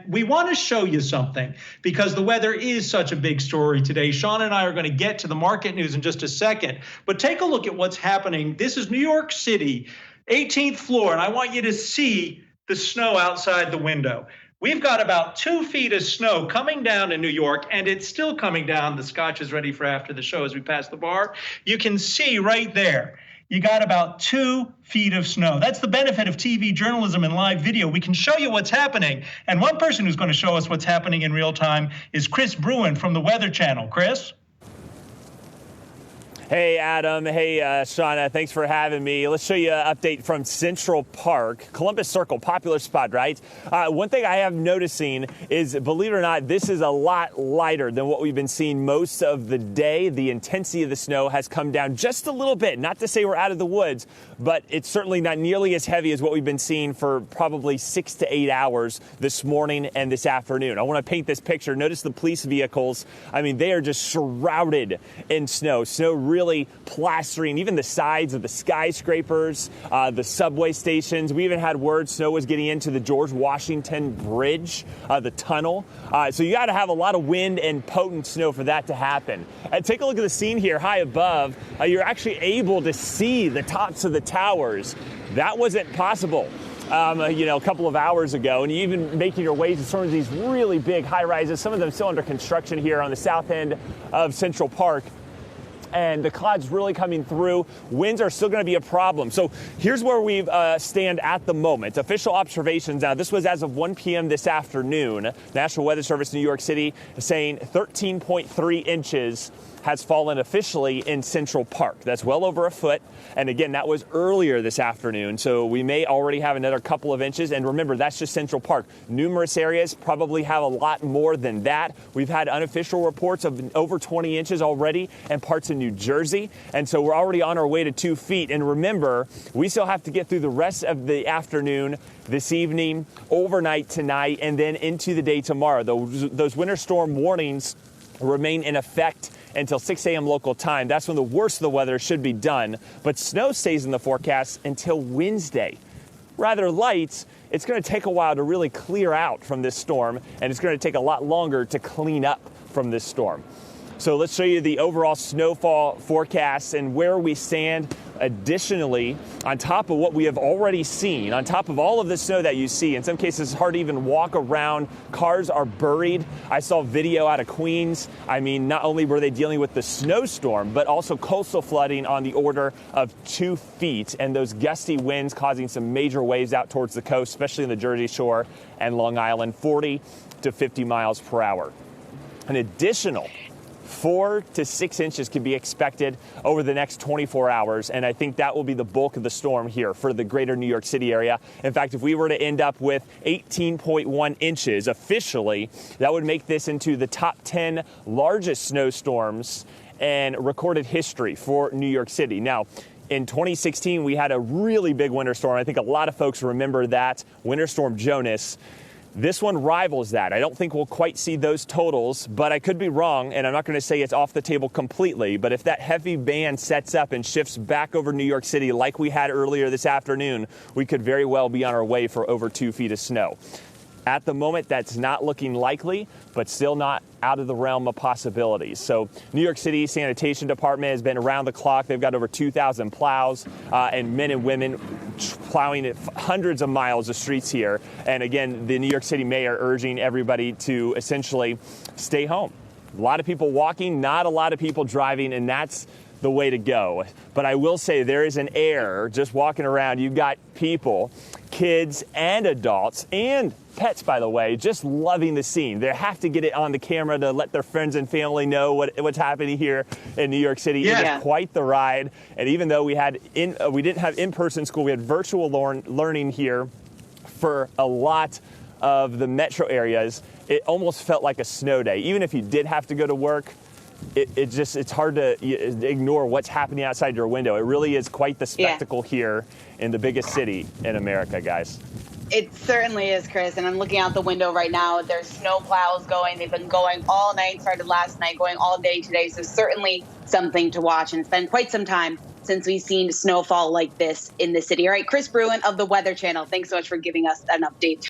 we want to show you something because the weather is such a big story today. Sean and I are going to get to the market news in just a second, but take a look at what's happening. This is New York City, 18th floor, and I want you to see the snow outside the window. We've got about 2 feet of snow coming down in New York, and it's still coming down. The scotch is ready for after the show as we pass the bar. You can see right there, you got about 2 feet of snow. That's the benefit of TV journalism and live video. We can show you what's happening. And one person who's going to show us what's happening in real time is Chris Bruin from the Weather Channel. Chris? Hey, Adam. Hey, Shauna. Thanks for having me. Let's show you an update from Central Park. Columbus Circle, popular spot, right? One thing I have noticing is, believe it or not, this is a lot lighter than what we've been seeing most of the day. The intensity of the snow has come down just a little bit. Not to say we're out of the woods, but it's certainly not nearly as heavy as what we've been seeing for probably 6 to 8 hours this morning and this afternoon. I want to paint this picture. Notice the police vehicles. I mean, they are just shrouded in snow. Snow really plastering even the sides of the skyscrapers, the subway stations. We even had word snow was getting into the George Washington Bridge, the tunnel. So you got to have a lot of wind and potent snow for that to happen. And take a look at the scene here high above. You're actually able to see the tops of the towers. That wasn't possible a couple of hours ago, and you even making your way to some of these really big high rises, some of them still under construction here on the south end of Central Park. And the cloud's really coming through. Winds are still going to be a problem. So here's where we stand at the moment. Official observations. Now, this was as of 1 p.m. this afternoon. National Weather Service New York City is saying 13.3 inches has fallen officially in Central Park. That's well over a foot. And again, that was earlier this afternoon. So we may already have another couple of inches. And remember, that's just Central Park. Numerous areas probably have a lot more than that. We've had unofficial reports of over 20 inches already in parts of New Jersey. And so we're already on our way to 2 feet. And remember, we still have to get through the rest of the afternoon, this evening, overnight tonight, and then into the day tomorrow. Those winter storm warnings remain in effect until 6 a.m. local time. That's when the worst of the weather should be done. But snow stays in the forecast until Wednesday. Rather light. It's going to take a while to really clear out from this storm, and it's going to take a lot longer to clean up from this storm. So let's show you the overall snowfall forecast and where we stand. Additionally, on top of what we have already seen, on top of all of the snow that you see, in some cases it's hard to even walk around. Cars are buried. I saw video out of Queens. I mean, not only were they dealing with the snowstorm, but also coastal flooding on the order of 2 feet, and those gusty winds causing some major waves out towards the coast, especially in the Jersey Shore and Long Island, 40 to 50 miles per hour. An additional 4 to 6 inches can be expected over the next 24 hours, and I think that will be the bulk of the storm here for the greater New York City area. In fact, if we were to end up with 18.1 inches officially, that would make this into the top 10 largest snowstorms in recorded history for New York City. Now, in 2016, we had a really big winter storm. I think a lot of folks remember that, Winter Storm Jonas. This one rivals that. I don't think we'll quite see those totals, but I could be wrong, and I'm not going to say it's off the table completely. But if that heavy band sets up and shifts back over New York City like we had earlier this afternoon, we could very well be on our way for over 2 feet of snow. At the moment, that's not looking likely, but still not out of the realm of possibilities. So New York City Sanitation Department has been around the clock. They've got over 2,000 plows and men and women plowing hundreds of miles of streets here. And again, the New York City mayor urging everybody to essentially stay home. A lot of people walking, not a lot of people driving, and that's the way to go. But I will say there is an air just walking around. You've got people, kids and adults and pets, by the way, just loving the scene. They have to get it on the camera to let their friends and family know what's happening here in New York City. Yeah. It is quite the ride. And even though we didn't have in-person school, we had virtual learning here for a lot of the metro areas. It almost felt like a snow day. Even if you did have to go to work, it's hard to ignore what's happening outside your window. It really is quite the spectacle here in the biggest city in America, guys. It certainly is, Chris, and I'm looking out the window right now. There's snow plows going. They've been going all night, started last night, going all day today. So certainly something to watch. And it's been quite some time since we've seen snowfall like this in the city. All right, Chris Bruin of the Weather Channel, thanks so much for giving us an update.